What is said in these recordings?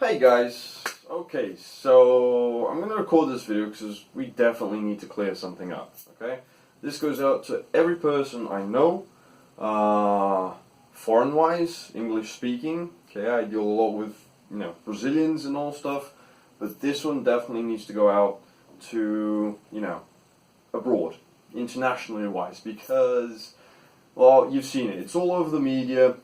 Hey guys, okay, so I'm going to record this video because we definitely need to clear something up, okay? This goes out to every person I know, foreign-wise, English-speaking, okay? I deal a lot with, Brazilians and all stuff, but this one definitely needs to go out to, abroad, internationally-wise, because, well, you've seen it. It's all over the media.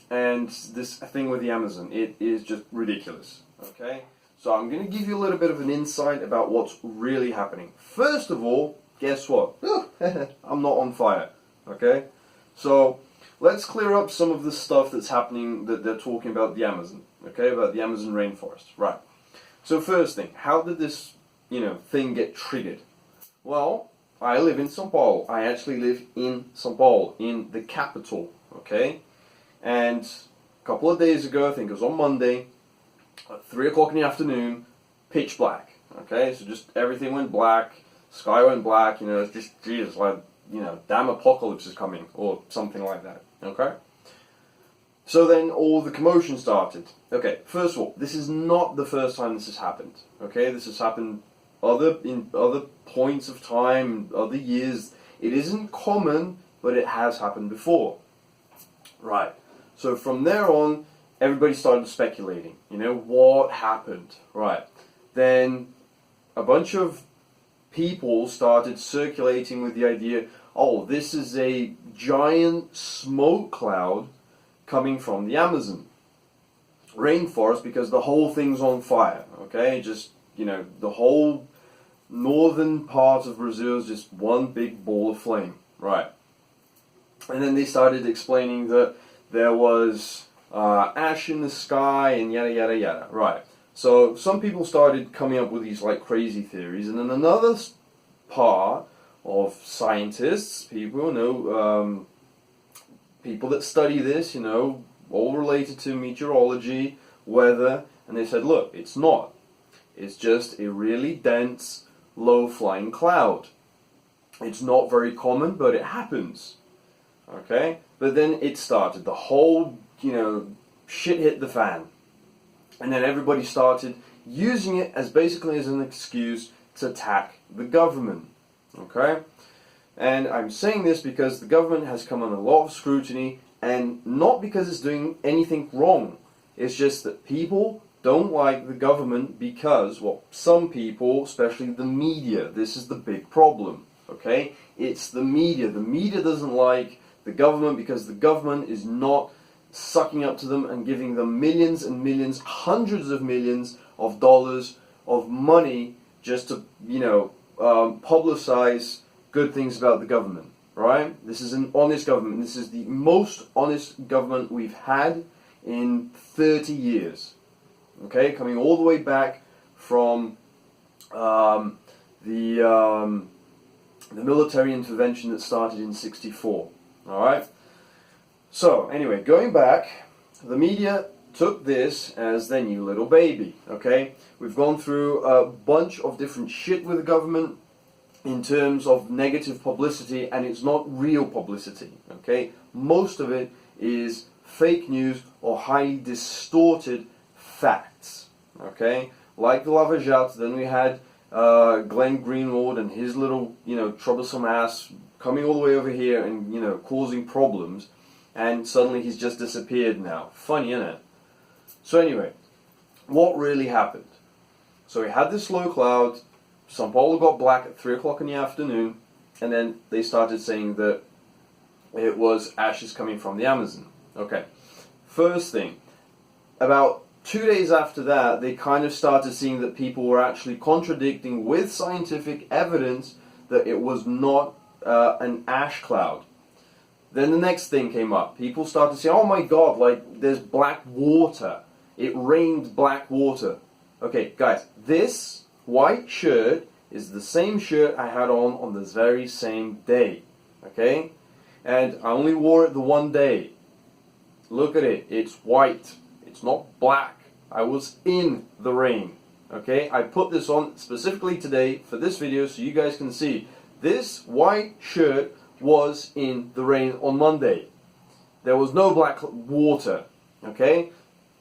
And this thing with the Amazon, it is just ridiculous, okay? So I'm going to give you a little bit of an insight about what's really happening. First of all, guess what? I'm not on fire, okay? So let's clear up some of the stuff that's happening that they're talking about the Amazon, okay? About the Amazon rainforest, right? So first thing, how did this, thing get triggered? Well, I live in São Paulo. I actually live in São Paulo, in the capital, okay? And a couple of days ago, I think it was on Monday, at 3 o'clock in the afternoon, pitch black. Okay, so just everything went black, sky went black, it's just, Jesus, like, damn apocalypse is coming, or something like that. Okay? So then all the commotion started. Okay, first of all, this is not the first time this has happened. Okay, this has happened in other points of time, other years. It isn't common, but it has happened before. Right. So from there on, everybody started speculating, what happened, right? Then a bunch of people started circulating with the idea, oh, this is a giant smoke cloud coming from the Amazon rainforest because the whole thing's on fire, okay? Just, the whole northern part of Brazil is just one big ball of flame, right? And then they started explaining that there was ash in the sky and yada yada yada. Right. So some people started coming up with these like crazy theories, and then another part of scientists, people people that study this, all related to meteorology, weather, and they said, look, it's not. It's just a really dense, low-flying cloud. It's not very common, but it happens. Okay? But then it started. The whole, shit hit the fan. And then everybody started using it as basically as an excuse to attack the government. Okay? And I'm saying this because the government has come under a lot of scrutiny, and not because it's doing anything wrong. It's just that people don't like the government because, well, some people, especially the media, this is the big problem. Okay? It's the media. The media doesn't like the government because the government is not sucking up to them and giving them millions and millions, hundreds of millions of dollars of money just to, publicize good things about the government, right? This is an honest government. This is the most honest government we've had in 30 years, okay? Coming all the way back from the military intervention that started in '64. Alright? So, anyway, going back, the media took this as their new little baby, okay? We've gone through a bunch of different shit with the government in terms of negative publicity, and it's not real publicity, okay? Most of it is fake news or highly distorted facts, okay? Like the Lava Jato, then we had Glenn Greenwald and his little, troublesome ass coming all the way over here and, causing problems, and suddenly he's just disappeared now. Funny, isn't it? So anyway, what really happened? So we had this low cloud, São Paulo got black at 3 o'clock in the afternoon, and then they started saying that it was ashes coming from the Amazon. Okay, first thing, about 2 days after that, they kind of started seeing that people were actually contradicting with scientific evidence that it was not an ash cloud. Then the next thing came up. People started saying, oh my god, like, there's black water. It rained black water. Okay, guys, this white shirt is the same shirt I had on the very same day. Okay? And I only wore it the one day. Look at it. It's white. It's not black. I was in the rain. Okay? I put this on specifically today for this video so you guys can see. This white shirt was in the rain on Monday. There was no black water. Okay?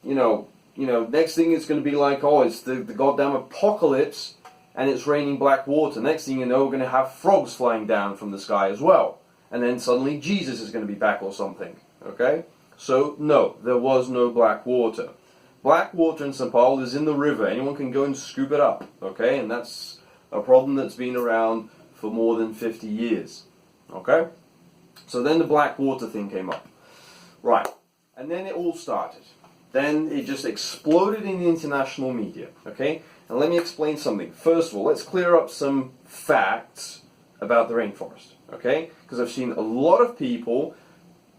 next thing it's going to be like, oh, it's the goddamn apocalypse, and it's raining black water. Next thing you know, we're going to have frogs flying down from the sky as well. And then suddenly Jesus is going to be back or something. Okay? So, no, there was no black water. Black water in São Paulo is in the river. Anyone can go and scoop it up. Okay? And that's a problem that's been around for more than 50 years. Okay? So then the black water thing came up. Right. And then it all started. Then it just exploded in the international media. Okay? And let me explain something. First of all, let's clear up some facts about the rainforest. Okay? Because I've seen a lot of people,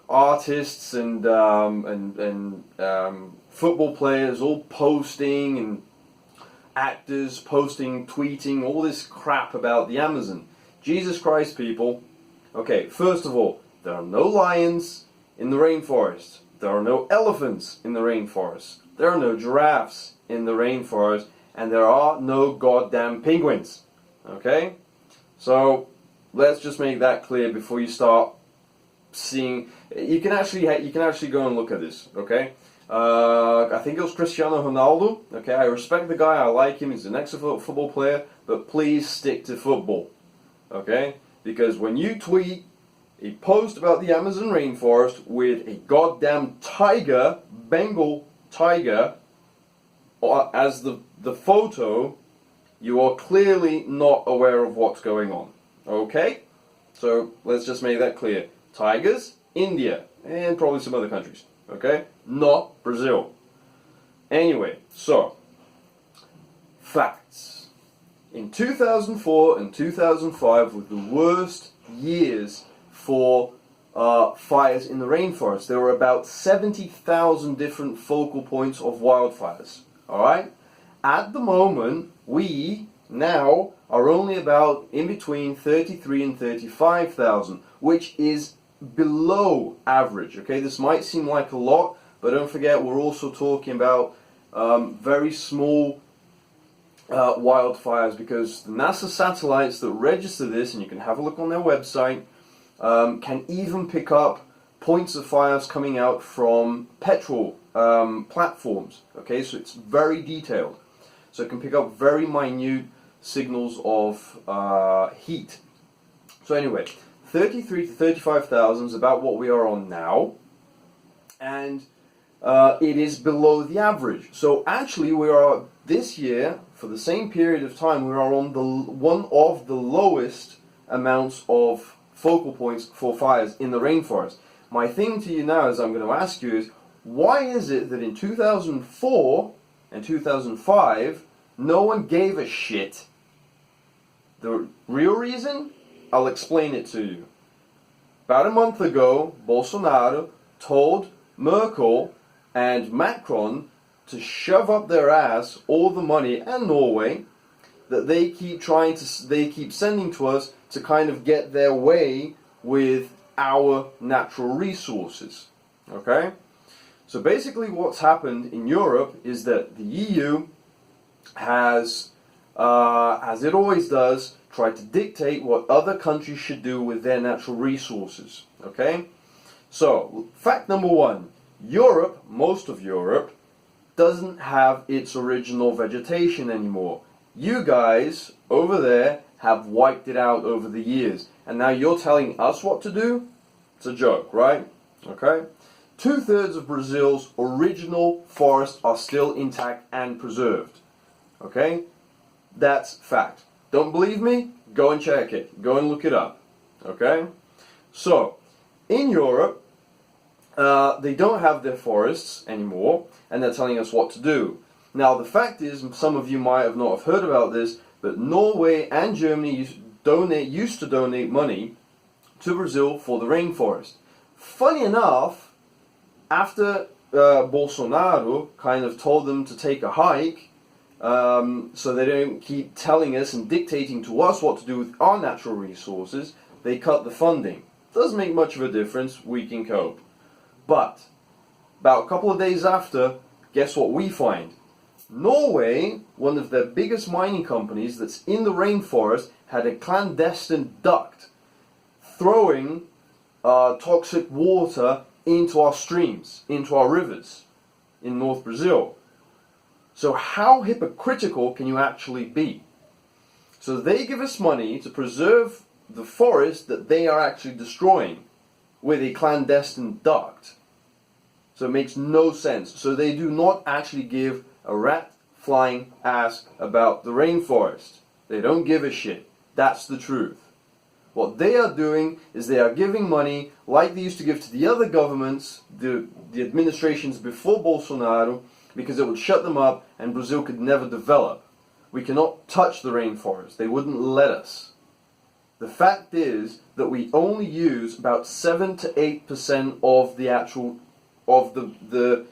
artists and football players, all posting, and actors posting, tweeting, all this crap about the Amazon. Jesus Christ, people. Okay, first of all, there are no lions in the rainforest. There are no elephants in the rainforest. There are no giraffes in the rainforest. And there are no goddamn penguins. Okay? So, let's just make that clear before you start seeing. You can actually go and look at this. Okay? I think it was Cristiano Ronaldo. Okay, I respect the guy. I like him. He's an excellent football player. But please stick to football. Okay? Because when you tweet a post about the Amazon rainforest with a goddamn tiger, Bengal tiger, as the photo, you are clearly not aware of what's going on. Okay? So, let's just make that clear. Tigers, India, and probably some other countries. Okay? Not Brazil. Anyway, so, facts. In 2004 and 2005 were the worst years for fires in the rainforest. There were about 70,000 different focal points of wildfires. Alright? At the moment, we now are only about in between 33 and 35,000, which is below average. Okay, this might seem like a lot, but don't forget we're also talking about very small wildfires, because the NASA satellites that register this, and you can have a look on their website, can even pick up points of fires coming out from petrol platforms. Okay, so it's very detailed. So it can pick up very minute signals of heat. So anyway, 33 to 35,000 is about what we are on now, and it is below the average. So actually we are, this year, for the same period of time, we are on one of the lowest amounts of focal points for fires in the rainforest. My thing to you now is I'm going to ask you is, why is it that in 2004 and 2005 no one gave a shit? The real reason? I'll explain it to you. About a month ago, Bolsonaro told Merkel and Macron to shove up their ass all the money, and Norway, that they keep sending to us to kind of get their way with our natural resources. Okay? So basically what's happened in Europe is that the EU has, as it always does, tried to dictate what other countries should do with their natural resources. Okay? So, fact number one, Europe, most of Europe, doesn't have its original vegetation anymore. You guys over there have wiped it out over the years, and now you're telling us what to do? It's a joke, right? Okay? 2/3 of Brazil's original forests are still intact and preserved. Okay? That's fact. Don't believe me? Go and check it. Go and look it up. Okay? So, in Europe, they don't have their forests anymore, and they're telling us what to do. Now, the fact is, some of you might have not have heard about this, but Norway and Germany used to donate money to Brazil for the rainforest. Funny enough, after Bolsonaro kind of told them to take a hike, so they don't keep telling us and dictating to us what to do with our natural resources, they cut the funding. Doesn't make much of a difference, we can cope. But, about a couple of days after, guess what we find? Norway, one of their biggest mining companies that's in the rainforest, had a clandestine duct throwing toxic water into our streams, into our rivers. in North Brazil. So how hypocritical can you actually be? So they give us money to preserve the forest that they are actually destroying with a clandestine duct. So it makes no sense. So they do not actually give a rat flying ass about the rainforest. They don't give a shit. That's the truth. What they are doing is they are giving money like they used to give to the other governments, the administrations before Bolsonaro, because it would shut them up and Brazil could never develop. We cannot touch the rainforest. They wouldn't let us. The fact is that we only use about 7 to 8% of the actual the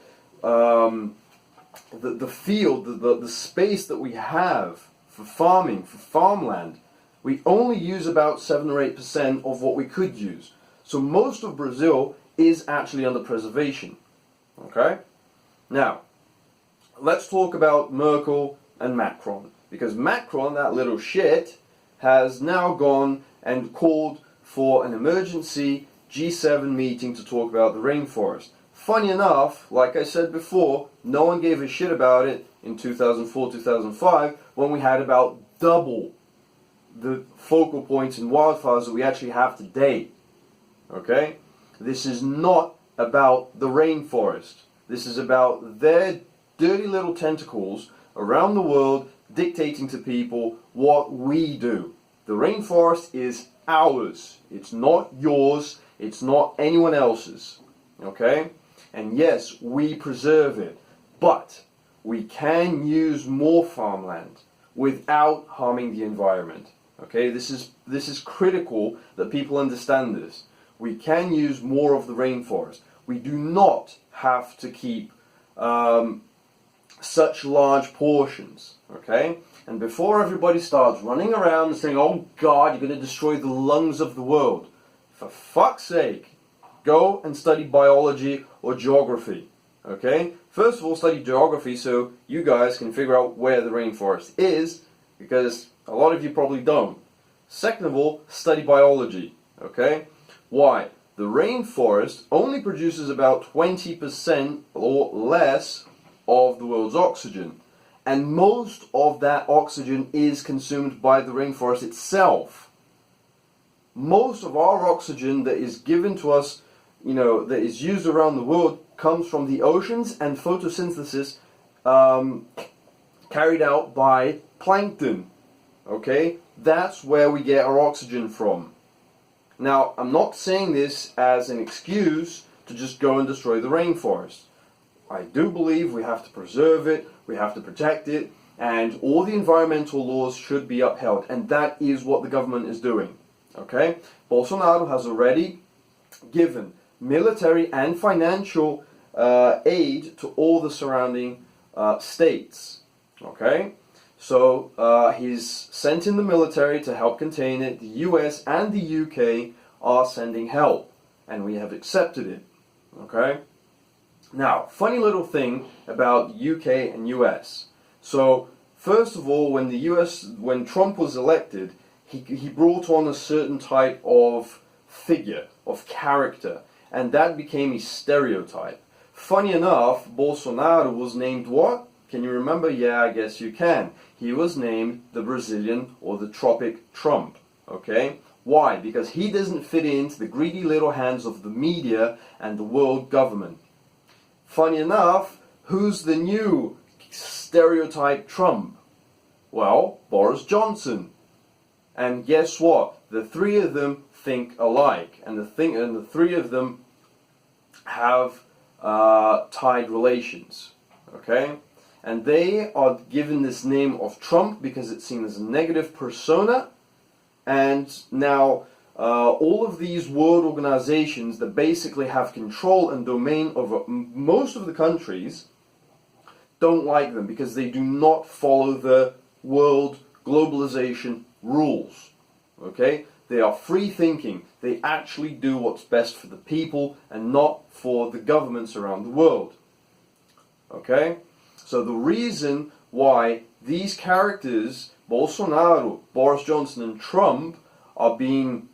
field, the space that we have for farming, for farmland. We only use about 7 or 8% of what we could use. So most of Brazil is actually under preservation. Okay? Now, let's talk about Merkel and Macron. Because Macron, that little shit, has now gone and called for an emergency G7 meeting to talk about the rainforest. Funny enough, like I said before, no one gave a shit about it in 2004, 2005, when we had about double the focal points in wildfires that we actually have today. Okay? This is not about the rainforest. This is about their dirty little tentacles around the world dictating to people what we do. The rainforest is ours. It's not yours. It's not anyone else's. Okay? And yes, we preserve it. But we can use more farmland without harming the environment. Okay? This is critical that people understand this. We can use more of the rainforest. We do not have to keep such large portions. Okay? And before everybody starts running around and saying, oh God, you're going to destroy the lungs of the world, for fuck's sake, go and study biology or geography. Okay? First of all, study geography so you guys can figure out where the rainforest is, because a lot of you probably don't. Second of all, study biology. Okay? Why? The rainforest only produces about 20% or less of the world's oxygen. And most of that oxygen is consumed by the rainforest itself. Most of our oxygen that is given to us, that is used around the world, comes from the oceans and photosynthesis carried out by plankton. Okay? That's where we get our oxygen from. Now, I'm not saying this as an excuse to just go and destroy the rainforest. I do believe we have to preserve it, we have to protect it, and all the environmental laws should be upheld. And that is what the government is doing. Okay? Bolsonaro has already given military and financial aid to all the surrounding states. Okay? So he's sent in the military to help contain it. The US and the UK are sending help, and we have accepted it. Okay? Now, funny little thing about UK and US. So, first of all, when Trump was elected, he brought on a certain type of figure, of character, and that became a stereotype. Funny enough, Bolsonaro was named what? Can you remember? Yeah, I guess you can. He was named the Brazilian or the Tropic Trump. Okay? Why? Because he doesn't fit into the greedy little hands of the media and the world government. Funny enough, who's the new stereotype Trump? Well, Boris Johnson. And guess what? The three of them think alike, and the three of them have tied relations. Okay? And they are given this name of Trump because it's seen as a negative persona, and now all of these world organizations that basically have control and domain over most of the countries don't like them because they do not follow the world globalization rules. Okay? They are free thinking. They actually do what's best for the people and not for the governments around the world. Okay? So the reason why these characters, Bolsonaro, Boris Johnson and Trump, are being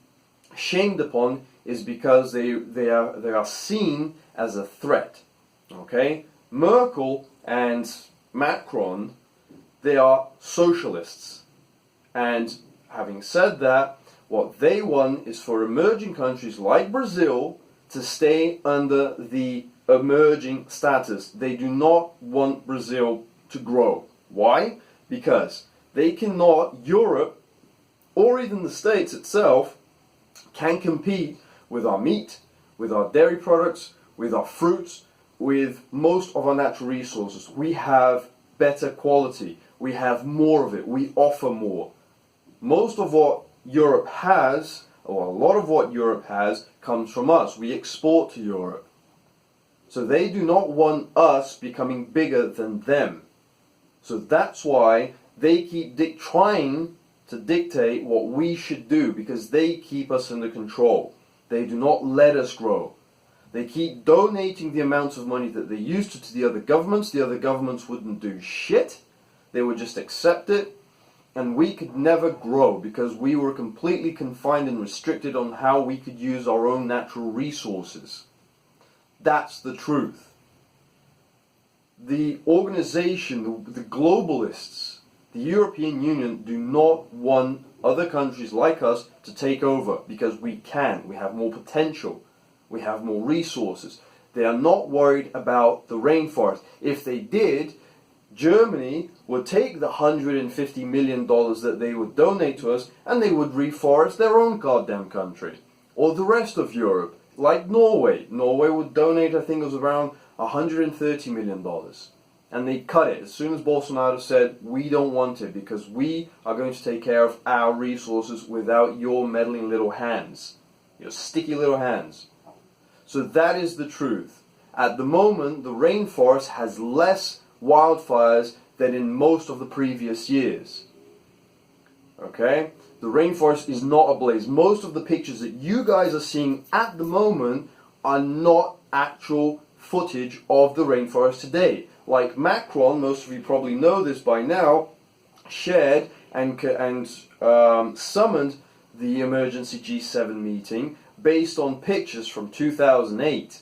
shamed upon is because they are seen as a threat. Okay? Merkel and Macron, they are socialists. And having said that, what they want is for emerging countries like Brazil to stay under the emerging status. They do not want Brazil to grow. Why? Because they cannot, Europe, or even the States itself, can compete with our meat, with our dairy products, with our fruits, with most of our natural resources. We have better quality. We have more of it. We offer more. Most of what Europe has, or a lot of what Europe has, comes from us. We export to Europe. So they do not want us becoming bigger than them. So that's why they keep trying to dictate what we should do, because they keep us under control. They do not let us grow. They keep donating the amounts of money that they used to the other governments. The other governments wouldn't do shit. They would just accept it. And we could never grow because we were completely confined and restricted on how we could use our own natural resources. That's the truth. The organization, the globalists, the European Union do not want other countries like us to take over because we can. We have more potential. We have more resources. They are not worried about the rainforest. If they did, Germany would take the $150 million that they would donate to us and they would reforest their own goddamn country. Or the rest of Europe, like Norway. Norway would donate, I think it was around $130 million. And they cut it as soon as Bolsonaro said, we don't want it because we are going to take care of our resources without your meddling little hands. Your sticky little hands. So that is the truth. At the moment, the rainforest has less wildfires than in most of the previous years. Okay? The rainforest is not ablaze. Most of the pictures that you guys are seeing at the moment are not actual footage of the rainforest today. Like Macron, most of you probably know this by now, shared and summoned the emergency G7 meeting based on pictures from 2008.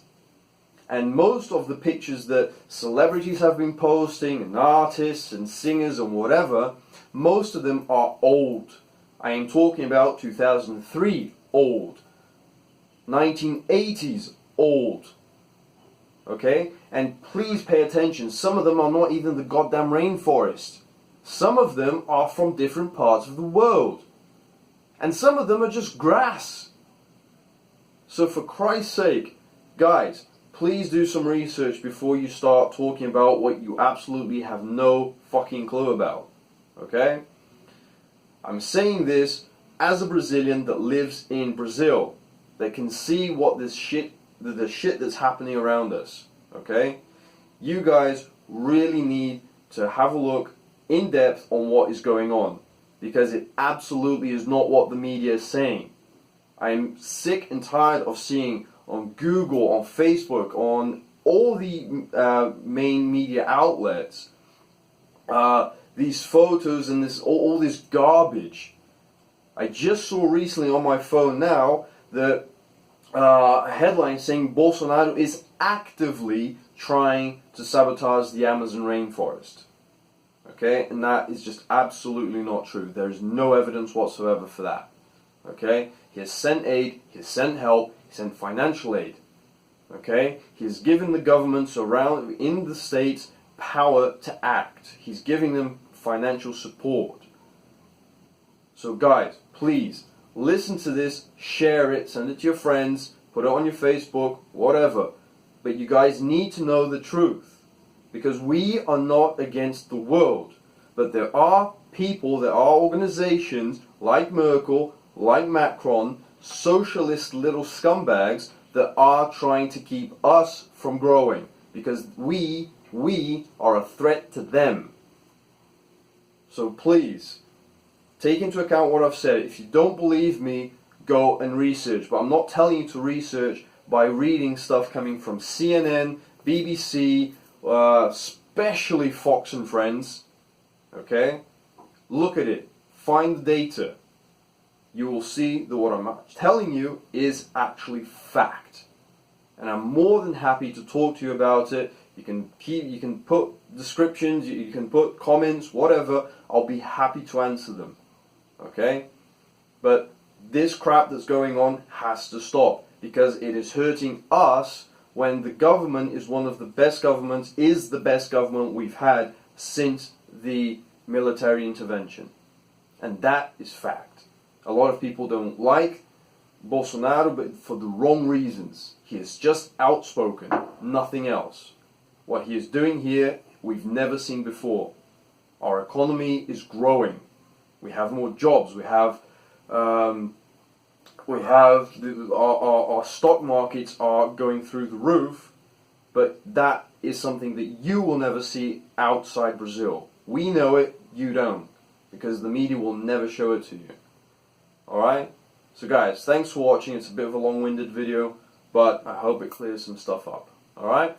And most of the pictures that celebrities have been posting, and artists and singers and whatever, most of them are old. I am talking about 2003 old, 1980s old. Okay? And please pay attention, some of them are not even the goddamn rainforest. Some of them are from different parts of the world. And some of them are just grass. So for Christ's sake, guys, please do some research before you start talking about what you absolutely have no fucking clue about. Okay? I'm saying this as a Brazilian that lives in Brazil, that can see what this shit, the shit that's happening around us. Okay? You guys really need to have a look in depth on what is going on, because it absolutely is not what the media is saying. I'm sick and tired of seeing on Google, on Facebook, on all the main media outlets, these photos and all this garbage. I just saw recently on my phone now that a headline saying Bolsonaro is actively trying to sabotage the Amazon rainforest. Okay, and that is just absolutely not true. There is no evidence whatsoever for that. Okay, he has sent aid, he has sent help, he sent financial aid. Okay, he has given the governments around in the states power to act. He's giving them financial support. So guys, please listen to this, share it, send it to your friends, put it on your Facebook, whatever. But you guys need to know the truth, because we are not against the world, but there are people, there are organizations like Merkel, like Macron, socialist little scumbags that are trying to keep us from growing, because we are a threat to them. So please, take into account what I've said. If you don't believe me, go and research. But I'm not telling you to research by reading stuff coming from CNN, BBC, especially Fox and Friends. Okay? Look at it. Find the data. You will see that what I'm telling you is actually fact. and I'm more than happy to talk to you about it. You can put descriptions, you can put comments, whatever. I'll be happy to answer them. Okay? But this crap that's going on has to stop, because it is hurting us when the government is one of the best governments, is the best government we've had since the military intervention. And that is fact. A lot of people don't like Bolsonaro, but for the wrong reasons. He is just outspoken, nothing else. What he is doing here, we've never seen before. Our economy is growing. We have more jobs. We have our stock markets are going through the roof. But that is something that you will never see outside Brazil. We know it, you don't, because the media will never show it to you. Alright? So guys, thanks for watching. It's a bit of a long-winded video, but I hope it clears some stuff up. Alright?